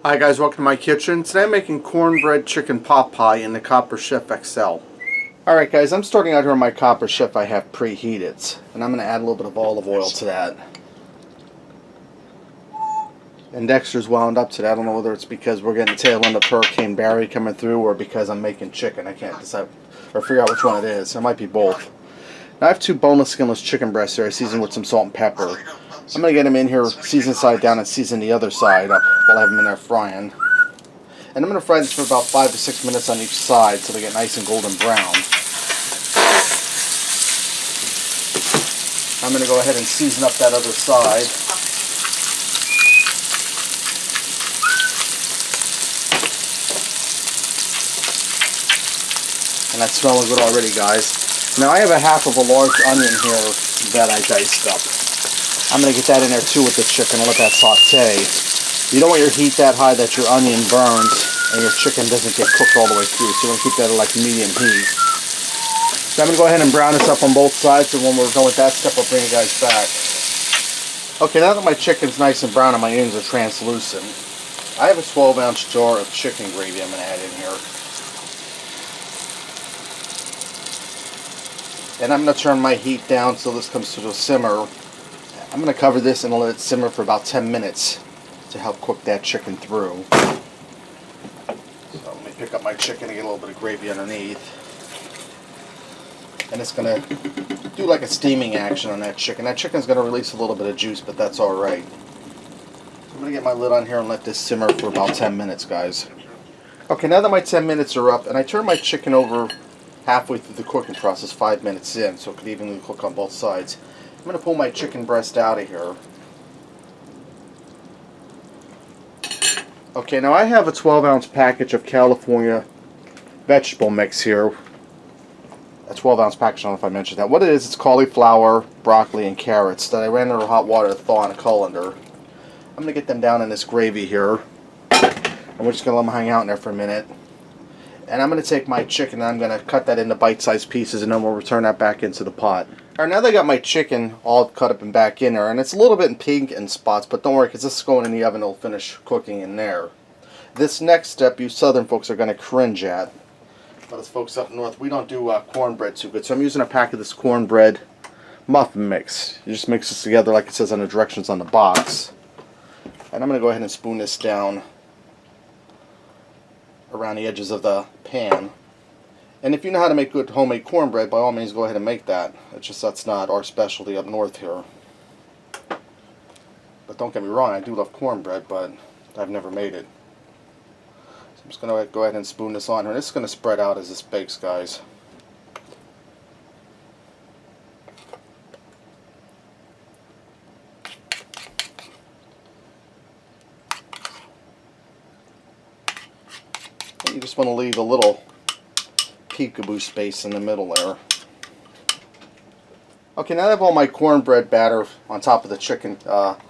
Hi guys, welcome to my kitchen. Today I'm making cornbread chicken pot pie in the Copper Chef XL. Alright guys, I'm starting out here on my Copper Chef I have preheated. And I'm going to add a little bit of olive oil to that. And Dexter's wound up today. I don't know whether it's because we're getting the tail end of Hurricane Barry coming through or because I'm making chicken. I can't decide or figure out which one it is. It might be both. Now I have 2 boneless, skinless chicken breasts here I seasoned with some salt and pepper. I'm going to get them in here, season side down and season the other side up while I have them in there frying. And I'm going to fry this for about 5 to 6 minutes on each side so they get nice and golden brown. I'm going to go ahead and season up that other side. And that's smelling good already, guys. Now I have a half of a large onion here that I diced up. I'm going to get that in there too with the chicken and let that saute. You don't want your heat that high that your onion burns and your chicken doesn't get cooked all the way through. So you want to keep that at like medium heat. So I'm going to go ahead and brown this up on both sides, and when we're done with that step I'll bring you guys back. Okay, now that my chicken's nice and brown and my onions are translucent, I have a 12-ounce jar of chicken gravy I'm going to add in here. And I'm going to turn my heat down so this comes to a simmer. I'm going to cover this and let it simmer for about 10 minutes to help cook that chicken through. So let me pick up my chicken and get a little bit of gravy underneath. And it's going to do like a steaming action on that chicken. That chicken's going to release a little bit of juice, but that's alright. So I'm going to get my lid on here and let this simmer for about 10 minutes, guys. Okay, now that my 10 minutes are up, and I turn my chicken over halfway through the cooking process, 5 minutes in, so it could evenly cook on both sides. I'm going to pull my chicken breast out of here. Okay, now I have a 12-ounce package of California vegetable mix here. A 12-ounce package, I don't know if I mentioned that. What it is, it's cauliflower, broccoli, and carrots that I ran under hot water to thaw in a colander. I'm going to get them down in this gravy here. And we're just going to let them hang out in there for a minute. And I'm going to take my chicken and I'm going to cut that into bite-sized pieces, and then we'll return that back into the pot. Alright, now that I got my chicken all cut up and back in there, and it's a little bit pink in spots, but don't worry because this is going in the oven, it'll finish cooking in there. This next step you southern folks are going to cringe at. But us folks up north, we don't do cornbread too good, so I'm using a pack of this cornbread muffin mix. You just mix this together like it says on the directions on the box. And I'm going to go ahead and spoon this down around the edges of the pan. And if you know how to make good homemade cornbread, by all means go ahead and make that. It's just that's not our specialty up north here. But don't get me wrong, I do love cornbread, but I've never made it. So I'm just going to go ahead and spoon this on here. And this is going to spread out as this bakes, guys. And you just want to leave a little peekaboo space in the middle there. Okay, now that I have all my cornbread batter on top of the chicken pot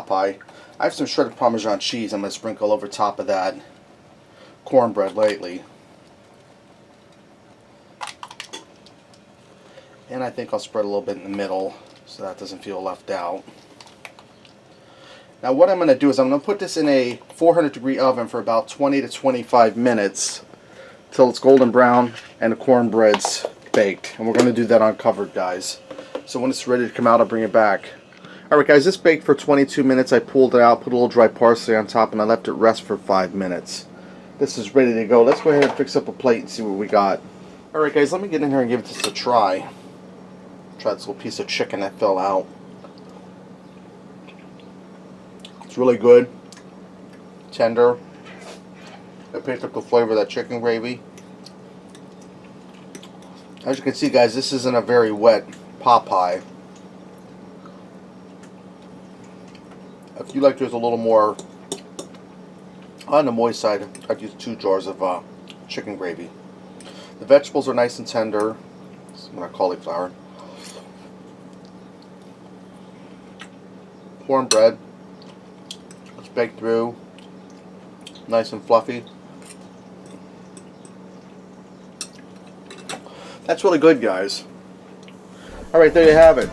pie, I have some shredded Parmesan cheese I'm going to sprinkle over top of that cornbread lightly. And I think I'll spread a little bit in the middle so that doesn't feel left out. Now what I'm going to do is I'm going to put this in a 400-degree oven for about 20 to 25 minutes till it's golden brown and the cornbread's baked. And we're going to do that uncovered, guys. So when it's ready to come out, I'll bring it back. Alright guys, this baked for 22 minutes. I pulled it out, put a little dry parsley on top, and I left it rest for 5 minutes. This is ready to go. Let's go ahead and fix up a plate and see what we got. Alright guys, let me get in here and give this a try. Try this little piece of chicken that fell out. It's really good. Tender. I picked up the flavor of that chicken gravy. As you can see, guys, this isn't a very wet pot pie. If you like yours a little more on the moist side, I'd use 2 jars of chicken gravy. The vegetables are nice and tender. Some of that cauliflower. Cornbread. It's baked through. Nice and fluffy. That's really good, guys. Alright, there you have it.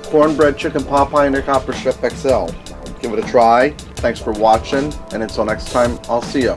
Cornbread chicken pot pie in the Copper Chef XL. Give it a try. Thanks for watching, and until next time, I'll see you.